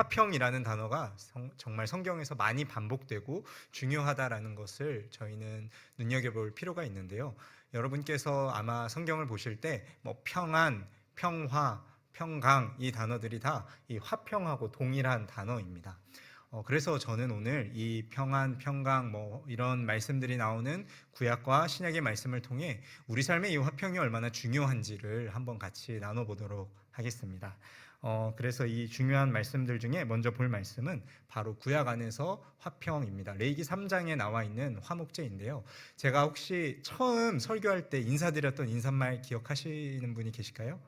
화평이라는 단어가 정말 성경에서 많이 반복되고 중요하다라는 것을 저희는 눈여겨볼 필요가 있는데요. 여러분께서 아마 성경을 보실 때 뭐 평안, 평화, 평강 이 단어들이 다 이 화평하고 동일한 단어입니다. 그래서 저는 오늘 이 평안, 평강 뭐 이런 말씀들이 나오는 구약과 신약의 말씀을 통해 우리 삶의 이 화평이 얼마나 중요한지를 한번 같이 나눠보도록 하겠습니다. 그래서 이 중요한 말씀들 중에 먼저 볼 말씀은 바로 구약 안에서 화평입니다. 레위기 3장에 나와 있는 화목제인데요. 제가 혹시 처음 설교할 때 인사드렸던 인사말 기억하시는 분이 계실까요?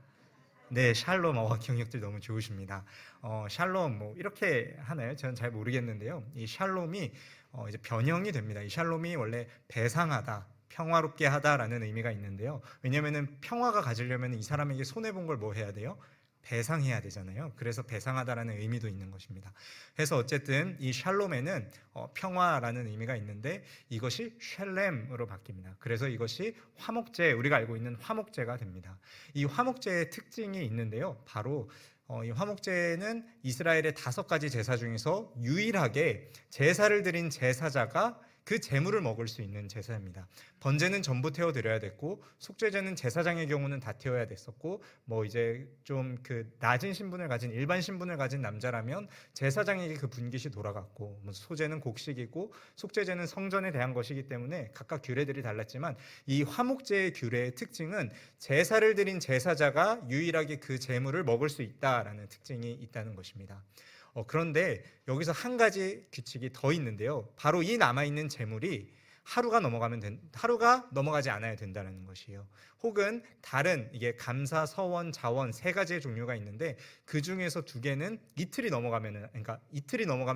네, 샬롬. 경력들 너무 좋으십니다. 샬롬 뭐 이렇게 하나요? 저는 잘 모르겠는데요. 이 샬롬이 이제 변형이 됩니다. 이 샬롬이 원래 배상하다, 평화롭게 하다라는 의미가 있는데요. 왜냐하면 평화가 가지려면 이 사람에게 손해 본 걸 뭐 해야 돼요? 배상해야 되잖아요. 그래서 배상하다라는 의미도 있는 것입니다. 그래서 어쨌든 이 샬롬에는 평화라는 의미가 있는데 이것이 샬렘으로 바뀝니다. 그래서 이것이 화목제, 우리가 알고 있는 화목제가 됩니다. 이 화목제의 특징이 있는데요. 바로 이 화목제는 이스라엘의 5가지 제사 중에서 유일하게 제사를 드린 제사자가 그 제물을 먹을 수 있는 제사입니다. 번제는 전부 태워드려야 됐고, 속죄제는 제사장의 경우는 다 태워야 됐었고, 뭐 이제 좀 그 낮은 신분을 가진 일반 신분을 가진 남자라면 제사장에게 그 분깃이 돌아갔고, 뭐 소제는 곡식이고 속죄제는 성전에 대한 것이기 때문에 각각 규례들이 달랐지만 이 화목제의 규례의 특징은 제사를 드린 제사자가 유일하게 그 제물을 먹을 수 있다라는 특징이 있다는 것입니다. 그런데 여기서 한 가지 규칙이 더 있는데요. 바로 이 남아있는 재물이 하루가 넘어가지 않아야 된다는 것이에요. 혹은 다른 이게 감사, 서원, 자원 3가지의 종류가 있는데 그 중에서 2개는 이틀이 넘어가면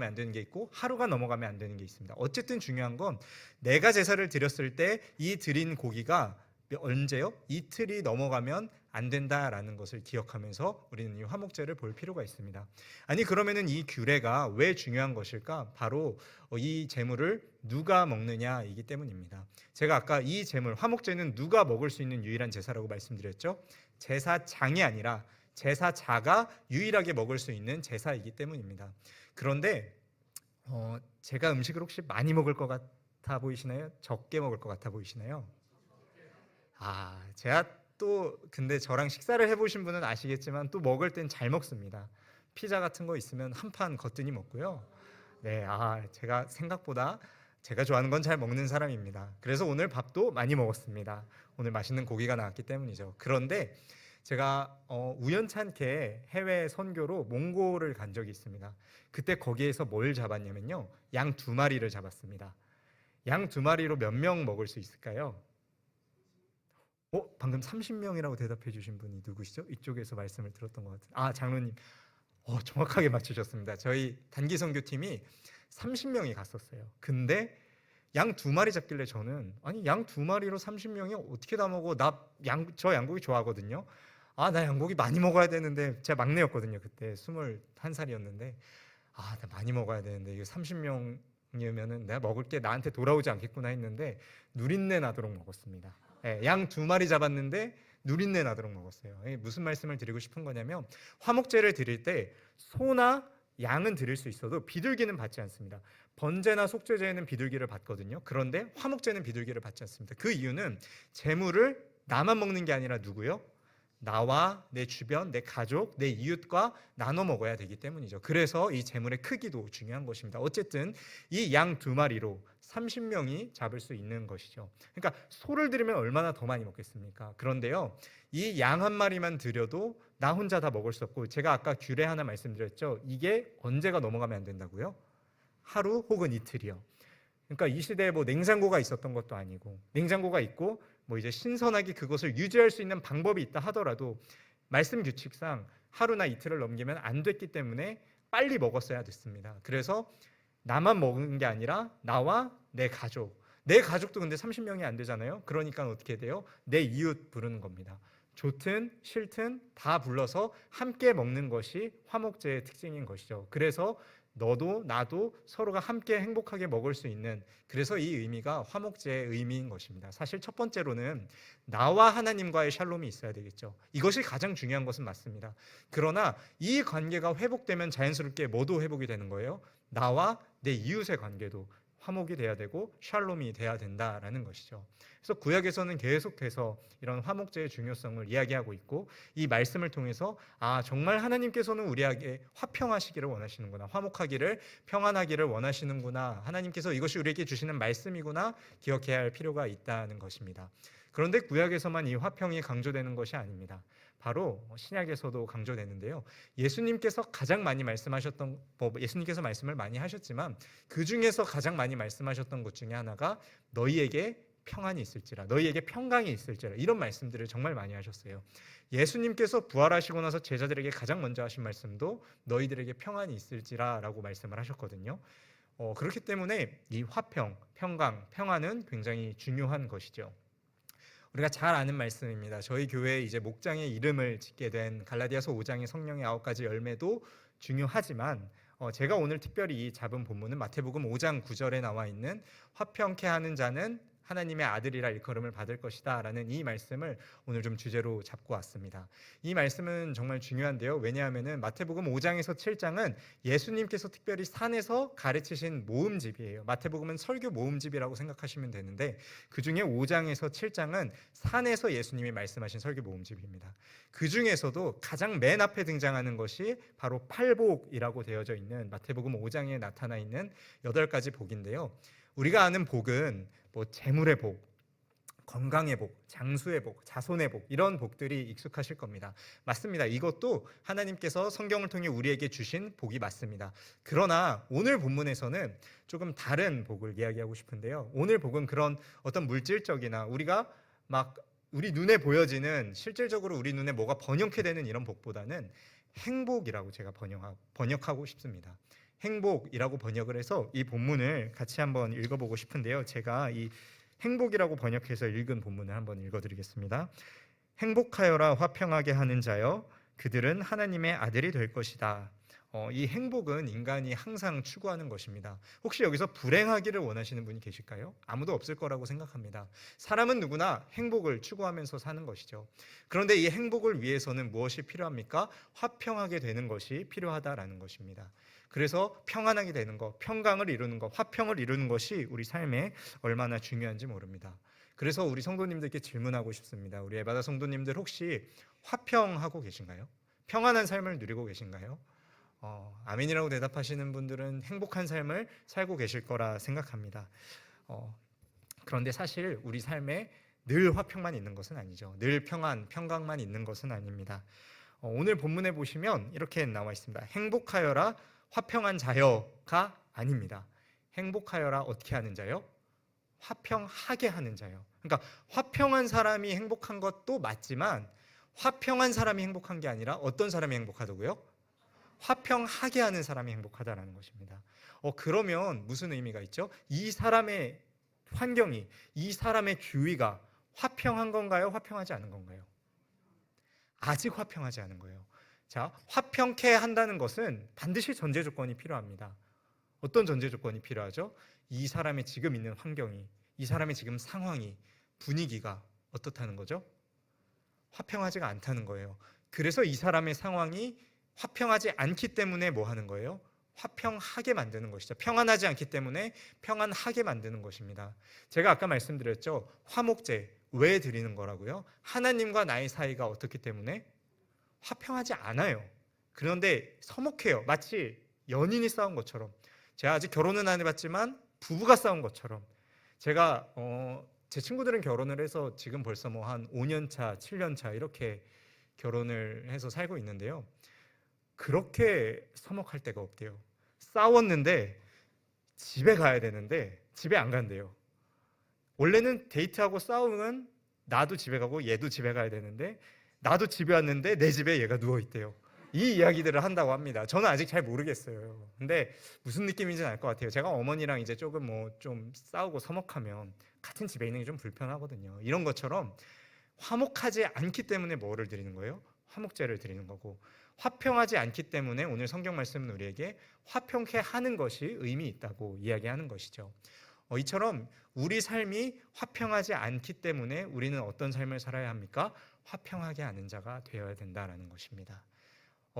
안 되는 게 있고 하루가 넘어가면 안 되는 게 있습니다. 어쨌든 중요한 건 내가 제사를 드렸을 때 이 드린 고기가 언제요? 이틀이 넘어가면 안 된다라는 것을 기억하면서 우리는 이 화목제를 볼 필요가 있습니다. 아니 그러면은 이 규례가 왜 중요한 것일까? 바로 이 제물을 누가 먹느냐이기 때문입니다. 제가 아까 이 제물 화목제는 누가 먹을 수 있는 유일한 제사라고 말씀드렸죠? 제사장이 아니라 제사자가 유일하게 먹을 수 있는 제사이기 때문입니다. 그런데 제가 음식을 혹시 많이 먹을 것 같아 보이시나요? 적게 먹을 것 같아 보이시나요? 제가 또 근데 저랑 식사를 해보신 분은 아시겠지만 또 먹을 땐 잘 먹습니다. 피자 같은 거 있으면 한 판 거뜬히 먹고요. 네, 제가 생각보다 제가 좋아하는 건 잘 먹는 사람입니다. 그래서 오늘 밥도 많이 먹었습니다. 오늘 맛있는 고기가 나왔기 때문이죠. 그런데 제가 우연찮게 해외 선교로 몽골을 간 적이 있습니다. 그때 거기에서 뭘 잡았냐면요, 양 2마리를 잡았습니다. 양 2마리로 몇 명 먹을 수 있을까요? 방금 30명이라고 대답해 주신 분이 누구시죠? 이쪽에서 말씀을 들었던 것 같아요. 장로님. 정확하게 맞추셨습니다. 저희 단기 선교팀이 30명이 갔었어요. 근데 양 2마리 잡길래 저는 양 2마리로 30명이 어떻게 다 먹어? 저 양고기 좋아하거든요. 나 양고기 많이 먹어야 되는데 제가 막내였거든요. 그때 21살이었는데 나 많이 먹어야 되는데 이게 30명이면은 내가 먹을 게 나한테 돌아오지 않겠구나 했는데 누린내 나도록 먹었습니다. 양 2마리 잡았는데 누린내 나도록 먹었어요. 무슨 말씀을 드리고 싶은 거냐면 화목제를 드릴 때 소나 양은 드릴 수 있어도 비둘기는 받지 않습니다. 번제나 속죄제에는 비둘기를 받거든요. 그런데 화목제는 비둘기를 받지 않습니다. 그 이유는 제물을 나만 먹는 게 아니라 누구요? 나와 내 주변, 내 가족, 내 이웃과 나눠 먹어야 되기 때문이죠. 그래서 이 제물의 크기도 중요한 것입니다. 어쨌든 이 양 2마리로 30명이 잡을 수 있는 것이죠. 그러니까 소를 드리면 얼마나 더 많이 먹겠습니까? 그런데요, 이 양 1마리만 드려도 나 혼자 다 먹을 수 없고, 제가 아까 규례 하나 말씀드렸죠. 이게 언제가 넘어가면 안 된다고요? 하루 혹은 이틀이요. 그러니까 이 시대에 뭐 냉장고가 있었던 것도 아니고, 냉장고가 있고 뭐 이제 신선하게 그것을 유지할 수 있는 방법이 있다 하더라도 말씀 규칙상 하루나 이틀을 넘기면 안 됐기 때문에 빨리 먹었어야 됐습니다. 그래서 나만 먹은 게 아니라 나와 내 가족도 근데 30명이 안 되잖아요. 그러니까 어떻게 돼요? 내 이웃 부르는 겁니다. 좋든 싫든 다 불러서 함께 먹는 것이 화목제의 특징인 것이죠. 그래서 너도 나도 서로가 함께 행복하게 먹을 수 있는, 그래서 이 의미가 화목제의 의미인 것입니다. 사실 첫 번째로는 나와 하나님과의 샬롬이 있어야 되겠죠. 이것이 가장 중요한 것은 맞습니다. 그러나 이 관계가 회복되면 자연스럽게 뭐도 회복이 되는 거예요? 나와 내 이웃의 관계도 화목이 돼야 되고 샬롬이 돼야 된다라는 것이죠. 그래서 구약에서는 계속해서 이런 화목제의 중요성을 이야기하고 있고, 이 말씀을 통해서 정말 하나님께서는 우리에게 화평하시기를 원하시는구나, 화목하기를, 평안하기를 원하시는구나, 하나님께서 이것이 우리에게 주시는 말씀이구나 기억해야 할 필요가 있다는 것입니다. 그런데 구약에서만 이 화평이 강조되는 것이 아닙니다. 바로 신약에서도 강조되는데요. 예수님께서 가장 많이 말씀하셨던, 예수님께서 말씀을 많이 하셨지만 그 중에서 가장 많이 말씀하셨던 것 중에 하나가 너희에게 평안이 있을지라, 너희에게 평강이 있을지라, 이런 말씀들을 정말 많이 하셨어요. 예수님께서 부활하시고 나서 제자들에게 가장 먼저 하신 말씀도 너희들에게 평안이 있을지라 라고 말씀을 하셨거든요. 그렇기 때문에 이 화평, 평강, 평안은 굉장히 중요한 것이죠. 우리가 잘 아는 말씀입니다. 저희 교회 이제 목장의 이름을 짓게 된 갈라디아서 5장의 성령의 9가지 열매도 중요하지만, 제가 오늘 특별히 잡은 본문은 마태복음 5장 9절에 나와 있는 화평케 하는 자는 하나님의 아들이라 일컬음을 받을 것이다 라는 이 말씀을 오늘 좀 주제로 잡고 왔습니다. 이 말씀은 정말 중요한데요. 왜냐하면 마태복음 5장에서 7장은 예수님께서 특별히 산에서 가르치신 모음집이에요. 마태복음은 설교 모음집이라고 생각하시면 되는데, 그 중에 5장에서 7장은 산에서 예수님이 말씀하신 설교 모음집입니다. 그 중에서도 가장 맨 앞에 등장하는 것이 바로 팔복이라고 되어져 있는 마태복음 5장에 나타나 있는 8가지 복인데요. 우리가 아는 복은 재물의 복, 건강의 복, 장수의 복, 자손의 복, 이런 복들이 익숙하실 겁니다. 맞습니다. 이것도 하나님께서 성경을 통해 우리에게 주신 복이 맞습니다. 그러나 오늘 본문에서는 조금 다른 복을 이야기하고 싶은데요. 오늘 복은 그런 어떤 물질적이나 우리가 우리 눈에 보여지는, 실질적으로 우리 눈에 뭐가 번영케 되는 이런 복보다는 행복이라고 제가 번역하고 싶습니다. 행복이라고 번역을 해서 이 본문을 같이 한번 읽어보고 싶은데요. 제가 이 행복이라고 번역해서 읽은 본문을 한번 읽어드리겠습니다. 행복하여라 화평하게 하는 자여, 그들은 하나님의 아들이 될 것이다. 이 행복은 인간이 항상 추구하는 것입니다. 혹시 여기서 불행하기를 원하시는 분이 계실까요? 아무도 없을 거라고 생각합니다. 사람은 누구나 행복을 추구하면서 사는 것이죠. 그런데 이 행복을 위해서는 무엇이 필요합니까? 화평하게 되는 것이 필요하다라는 것입니다. 그래서 평안하게 되는 것, 평강을 이루는 것, 화평을 이루는 것이 우리 삶에 얼마나 중요한지 모릅니다. 그래서 우리 성도님들께 질문하고 싶습니다. 우리 에바다 성도님들 혹시 화평하고 계신가요? 평안한 삶을 누리고 계신가요? 아멘이라고 대답하시는 분들은 행복한 삶을 살고 계실 거라 생각합니다. 그런데 사실 우리 삶에 늘 화평만 있는 것은 아니죠. 늘 평안, 평강만 있는 것은 아닙니다. 오늘 본문에 보시면 이렇게 나와 있습니다. 행복하여라 화평한 자여가 아닙니다. 행복하여라 어떻게 하는 자요? 화평하게 하는 자요. 그러니까 화평한 사람이 행복한 것도 맞지만 화평한 사람이 행복한 게 아니라 어떤 사람이 행복하다고요? 화평하게 하는 사람이 행복하다라는 것입니다. 그러면 무슨 의미가 있죠? 이 사람의 환경이, 이 사람의 주위가 화평한 건가요? 화평하지 않은 건가요? 아직 화평하지 않은 거예요. 자, 화평케 한다는 것은 반드시 전제 조건이 필요합니다. 어떤 전제 조건이 필요하죠? 이 사람의 지금 있는 환경이, 이 사람의 지금 상황이, 분위기가 어떻다는 거죠? 화평하지가 않다는 거예요. 그래서 이 사람의 상황이 화평하지 않기 때문에 뭐 하는 거예요? 화평하게 만드는 것이죠. 평안하지 않기 때문에 평안하게 만드는 것입니다. 제가 아까 말씀드렸죠. 화목제 왜 드리는 거라고요? 하나님과 나의 사이가 어떻기 때문에 화평하지 않아요. 그런데 서먹해요. 마치 연인이 싸운 것처럼. 제가 아직 결혼은 안 해봤지만 부부가 싸운 것처럼. 제가 제 친구들은 결혼을 해서 지금 벌써 한 5년 차, 7년 차 이렇게 결혼을 해서 살고 있는데요. 그렇게 서먹할 데가 없대요. 싸웠는데 집에 가야 되는데 집에 안 간대요. 원래는 데이트하고 싸우면 나도 집에 가고 얘도 집에 가야 되는데 나도 집에 왔는데 내 집에 얘가 누워있대요. 이 이야기들을 한다고 합니다. 저는 아직 잘 모르겠어요. 근데 무슨 느낌인지는 알 것 같아요. 제가 어머니랑 이제 조금 좀 싸우고 서먹하면 같은 집에 있는 게 좀 불편하거든요. 이런 것처럼 화목하지 않기 때문에 뭐를 드리는 거예요? 화목제를 드리는 거고, 화평하지 않기 때문에 오늘 성경 말씀은 우리에게 화평케 하는 것이 의미 있다고 이야기하는 것이죠. 이처럼 우리 삶이 화평하지 않기 때문에 우리는 어떤 삶을 살아야 합니까? 화평하게 하는 자가 되어야 된다라는 것입니다.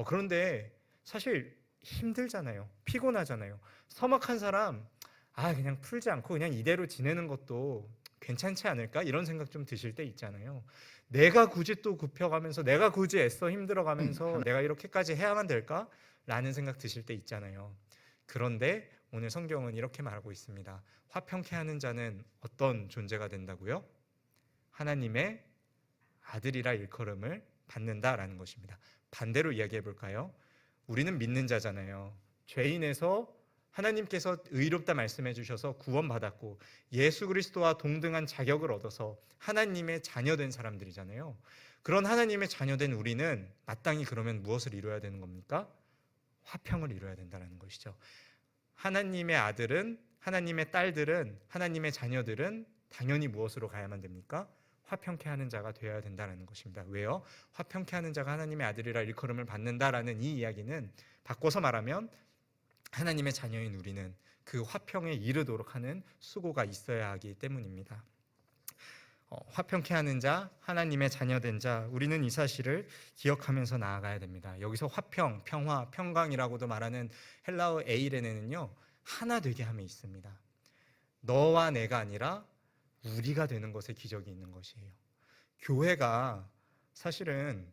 그런데 사실 힘들잖아요. 피곤하잖아요. 서먹한 사람, 그냥 풀지 않고 그냥 이대로 지내는 것도 괜찮지 않을까? 이런 생각 좀 드실 때 있잖아요. 내가 굳이 또 굽혀가면서, 내가 굳이 애써 힘들어가면서 내가 이렇게까지 해야만 될까? 라는 생각 드실 때 있잖아요. 그런데 오늘 성경은 이렇게 말하고 있습니다. 화평케 하는 자는 어떤 존재가 된다고요? 하나님의 아들이라 일컬음을 받는다라는 것입니다. 반대로 이야기해 볼까요? 우리는 믿는 자잖아요. 죄인에서 하나님께서 의롭다 말씀해 주셔서 구원받았고 예수 그리스도와 동등한 자격을 얻어서 하나님의 자녀된 사람들이잖아요. 그런 하나님의 자녀된 우리는 마땅히 그러면 무엇을 이루어야 되는 겁니까? 화평을 이루어야 된다는 것이죠. 하나님의 아들은, 하나님의 딸들은, 하나님의 자녀들은 당연히 무엇으로 가야만 됩니까? 화평케 하는 자가 되어야 된다는 것입니다. 왜요? 화평케 하는 자가 하나님의 아들이라 일컬음을 받는다라는 이 이야기는 바꿔서 말하면 하나님의 자녀인 우리는 그 화평에 이르도록 하는 수고가 있어야 하기 때문입니다. 화평케 하는 자, 하나님의 자녀된 자, 우리는 이 사실을 기억하면서 나아가야 됩니다. 여기서 화평, 평화, 평강이라고도 말하는 헬라어 에이레네는요, 하나 되게 함에 있습니다. 너와 내가 아니라 우리가 되는 것에 기적이 있는 것이에요. 교회가 사실은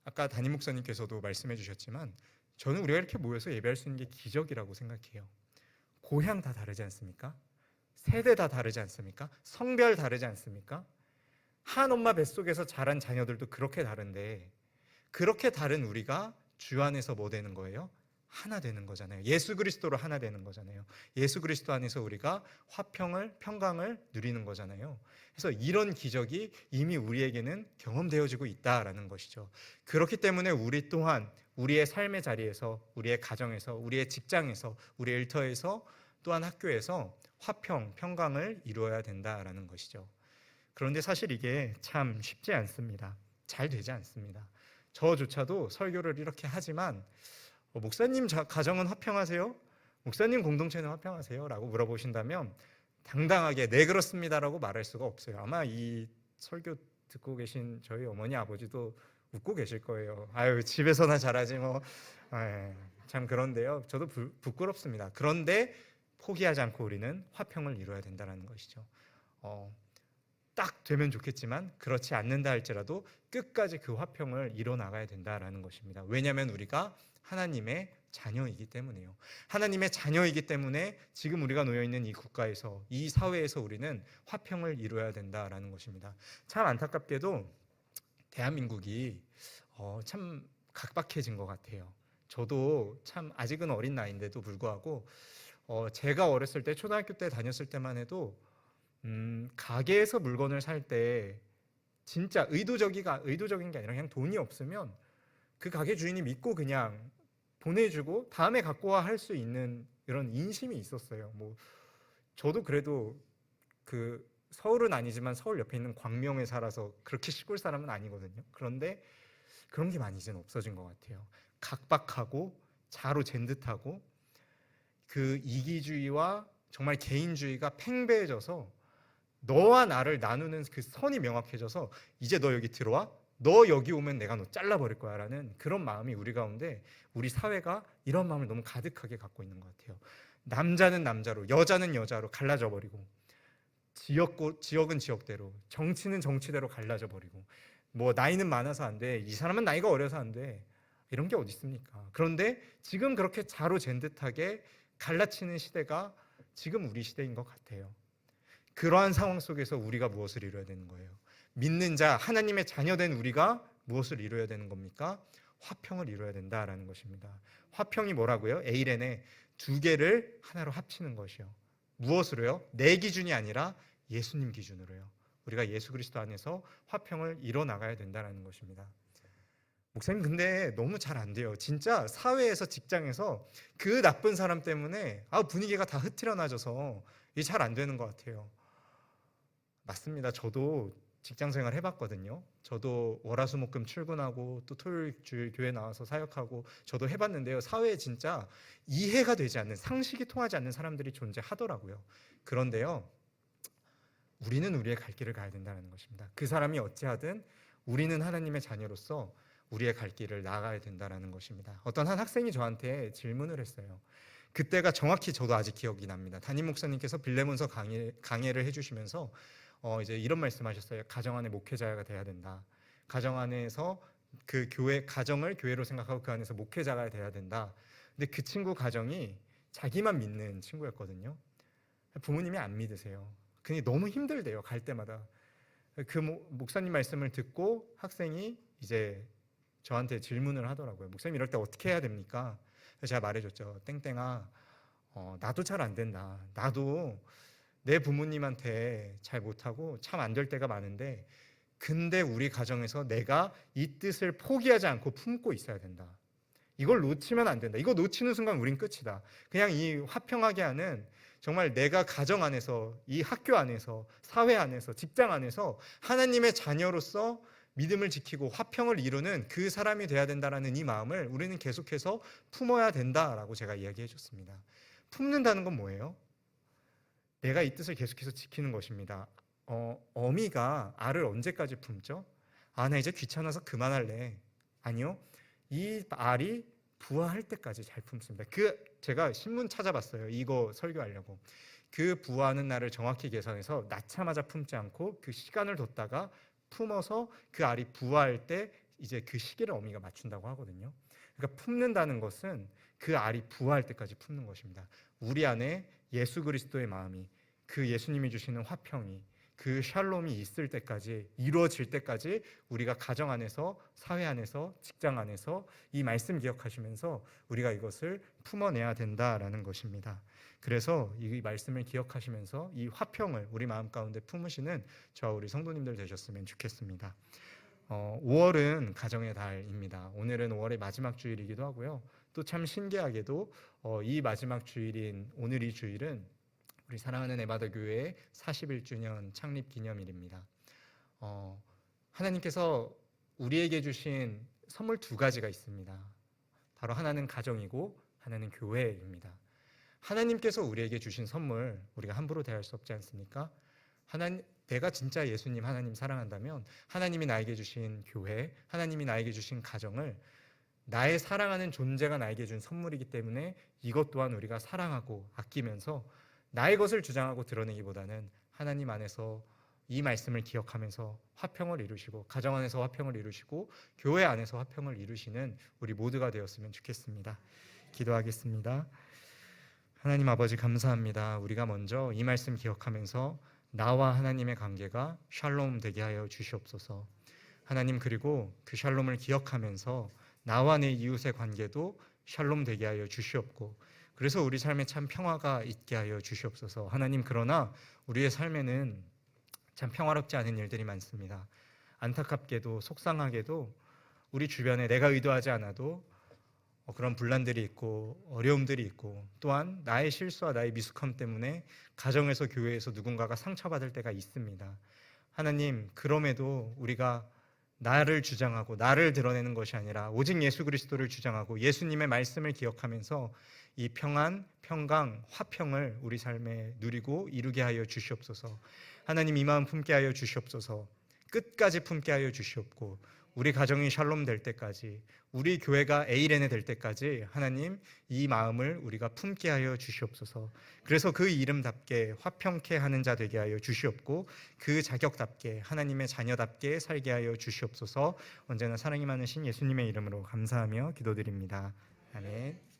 아까 담임 목사님께서도 말씀해 주셨지만 저는 우리가 이렇게 모여서 예배할 수 있는 게 기적이라고 생각해요. 고향 다 다르지 않습니까? 세대 다 다르지 않습니까? 성별 다르지 않습니까? 한 엄마 뱃속에서 자란 자녀들도 그렇게 다른데 그렇게 다른 우리가 주 안에서 뭐 되는 거예요? 하나 되는 거잖아요. 예수 그리스도로 하나 되는 거잖아요. 예수 그리스도 안에서 우리가 화평을, 평강을 누리는 거잖아요. 그래서 이런 기적이 이미 우리에게는 경험되어지고 있다라는 것이죠. 그렇기 때문에 우리 또한 우리의 삶의 자리에서, 우리의 가정에서, 우리의 직장에서, 우리의 일터에서, 또한 학교에서 화평, 평강을 이루어야 된다라는 것이죠. 그런데 사실 이게 참 쉽지 않습니다. 잘 되지 않습니다. 저조차도 설교를 이렇게 하지만 목사님 가정은 화평하세요? 목사님 공동체는 화평하세요? 라고 물어보신다면 당당하게 네 그렇습니다라고 말할 수가 없어요. 아마 이 설교 듣고 계신 저희 어머니 아버지도 웃고 계실 거예요. 아유 집에서나 잘하지 뭐. 참 그런데요. 저도 부끄럽습니다. 그런데 포기하지 않고 우리는 화평을 이루어야 된다는 것이죠. 딱 되면 좋겠지만 그렇지 않는다 할지라도 끝까지 그 화평을 이뤄나가야 된다라는 것입니다. 왜냐하면 우리가 하나님의 자녀이기 때문에요. 하나님의 자녀이기 때문에 지금 우리가 놓여있는 이 국가에서, 이 사회에서 우리는 화평을 이루어야 된다라는 것입니다. 참 안타깝게도 대한민국이 참 각박해진 것 같아요. 저도 참 아직은 어린 나이인데도 불구하고 제가 어렸을 때 초등학교 때 다녔을 때만 해도 가게에서 물건을 살 때 진짜 의도적인 게 아니라 그냥 돈이 없으면 그 가게 주인이 믿고 그냥 보내주고 다음에 갖고 와 할 수 있는 이런 인심이 있었어요. 뭐 저도 그래도 그 서울은 아니지만 서울 옆에 있는 광명에 살아서 그렇게 시골 사람은 아니거든요. 그런데 그런 게 많이 이제는 없어진 것 같아요. 각박하고 자로 잰 듯하고 그 이기주의와 정말 개인주의가 팽배해져서 너와 나를 나누는 그 선이 명확해져서 이제 너 여기 들어와? 너 여기 오면 내가 너 잘라버릴 거야 라는 그런 마음이 우리 가운데, 우리 사회가 이런 마음을 너무 가득하게 갖고 있는 것 같아요. 남자는 남자로, 여자는 여자로 갈라져 버리고, 지역은 지역대로, 정치는 정치대로 갈라져 버리고, 뭐 나이는 많아서 안 돼, 이 사람은 나이가 어려서 안 돼, 이런 게 어디 있습니까? 그런데 지금 그렇게 자로 잰 듯하게 갈라치는 시대가 지금 우리 시대인 것 같아요. 그러한 상황 속에서 우리가 무엇을 이루어야 되는 거예요? 믿는 자, 하나님의 자녀된 우리가 무엇을 이루어야 되는 겁니까? 화평을 이루어야 된다라는 것입니다. 화평이 뭐라고요? 에이렌에 두 개를 하나로 합치는 것이요. 무엇으로요? 내 기준이 아니라 예수님 기준으로요. 우리가 예수 그리스도 안에서 화평을 이뤄나가야 된다는 것입니다. 목사님 근데 너무 잘 안 돼요. 진짜 사회에서, 직장에서 그 나쁜 사람 때문에 분위기가 다 흐트러나져서 이게 잘 안 되는 것 같아요. 맞습니다. 저도 직장 생활 해봤거든요. 저도 월화수목금 출근하고 또 토요일 주일 교회 나와서 사역하고 저도 해봤는데요. 사회에 진짜 이해가 되지 않는, 상식이 통하지 않는 사람들이 존재하더라고요. 그런데요, 우리는 우리의 갈 길을 가야 된다는 것입니다. 그 사람이 어찌하든 우리는 하나님의 자녀로서 우리의 갈 길을 나아가야 된다는 것입니다. 어떤 한 학생이 저한테 질문을 했어요. 그때가 정확히 저도 아직 기억이 납니다. 담임 목사님께서 빌레몬서 강해를 해주시면서 이제 이런 말씀하셨어요. 가정 안에 목회자가 돼야 된다. 가정 안에서 그 교회 가정을 교회로 생각하고 그 안에서 목회자가 돼야 된다. 근데 그 친구 가정이 자기만 믿는 친구였거든요. 부모님이 안 믿으세요. 그게 너무 힘들대요. 갈 때마다. 그 목사님 말씀을 듣고 학생이 이제 저한테 질문을 하더라고요. 목사님 이럴 때 어떻게 해야 됩니까? 그래서 제가 말해줬죠. 땡땡아, 나도 잘 안 된다. 나도 내 부모님한테 잘 못하고 참 안 될 때가 많은데 근데 우리 가정에서 내가 이 뜻을 포기하지 않고 품고 있어야 된다. 이걸 놓치면 안 된다. 이거 놓치는 순간 우린 끝이다. 그냥 이 화평하게 하는 정말 내가 가정 안에서 이 학교 안에서 사회 안에서 직장 안에서 하나님의 자녀로서 믿음을 지키고 화평을 이루는 그 사람이 돼야 된다라는 이 마음을 우리는 계속해서 품어야 된다라고 제가 이야기해 줬습니다. 품는다는 건 뭐예요? 내가 이 뜻을 계속해서 지키는 것입니다. 어미가 알을 언제까지 품죠? 나 이제 귀찮아서 그만할래. 아니요. 이 알이 부화할 때까지 잘 품습니다. 제가 신문 찾아봤어요. 이거 설교하려고. 그 부화하는 날을 정확히 계산해서 낳자마자 품지 않고 그 시간을 뒀다가 품어서 그 알이 부화할 때 이제 그 시기를 어미가 맞춘다고 하거든요. 그러니까 품는다는 것은 그 알이 부화할 때까지 품는 것입니다. 우리 안에 예수 그리스도의 마음이, 그 예수님이 주시는 화평이, 그 샬롬이 있을 때까지, 이루어질 때까지 우리가 가정 안에서, 사회 안에서, 직장 안에서 이 말씀 기억하시면서 우리가 이것을 품어내야 된다라는 것입니다. 그래서 이 말씀을 기억하시면서 이 화평을 우리 마음 가운데 품으시는 저와 우리 성도님들 되셨으면 좋겠습니다. 5월은 가정의 달입니다. 오늘은 5월의 마지막 주일이기도 하고요. 또 참 신기하게도 이 마지막 주일인 오늘 이 주일은 우리 사랑하는 에바더 교회의 41주년 창립 기념일입니다. 하나님께서 우리에게 주신 선물 두 가지가 있습니다. 바로 하나는 가정이고 하나는 교회입니다. 하나님께서 우리에게 주신 선물 우리가 함부로 대할 수 없지 않습니까? 내가 진짜 예수님 하나님 사랑한다면 하나님이 나에게 주신 교회, 하나님이 나에게 주신 가정을 나의 사랑하는 존재가 나에게 준 선물이기 때문에 이것 또한 우리가 사랑하고 아끼면서 나의 것을 주장하고 드러내기보다는 하나님 안에서 이 말씀을 기억하면서 화평을 이루시고 가정 안에서 화평을 이루시고 교회 안에서 화평을 이루시는 우리 모두가 되었으면 좋겠습니다. 기도하겠습니다. 하나님 아버지 감사합니다. 우리가 먼저 이 말씀 기억하면서 나와 하나님의 관계가 샬롬 되게 하여 주시옵소서. 하나님 그리고 그 샬롬을 기억하면서 나와 내 이웃의 관계도 샬롬 되게 하여 주시옵고 그래서 우리 삶에 참 평화가 있게 하여 주시옵소서. 하나님 그러나 우리의 삶에는 참 평화롭지 않은 일들이 많습니다. 안타깝게도 속상하게도 우리 주변에 내가 의도하지 않아도 그런 분란들이 있고 어려움들이 있고 또한 나의 실수와 나의 미숙함 때문에 가정에서 교회에서 누군가가 상처받을 때가 있습니다. 하나님 그럼에도 우리가 나를 주장하고 나를 드러내는 것이 아니라 오직 예수 그리스도를 주장하고 예수님의 말씀을 기억하면서 이 평안, 평강, 화평을 우리 삶에 누리고 이루게 하여 주시옵소서. 하나님 이 마음 품게 하여 주시옵소서. 끝까지 품게 하여 주시옵고 우리 가정이 샬롬 될 때까지 우리 교회가 에이레네 될 때까지 하나님 이 마음을 우리가 품게 하여 주시옵소서. 그래서 그 이름답게 화평케 하는 자 되게 하여 주시옵고 그 자격답게 하나님의 자녀답게 살게 하여 주시옵소서. 언제나 사랑이 많으신 예수님의 이름으로 감사하며 기도드립니다. 아멘.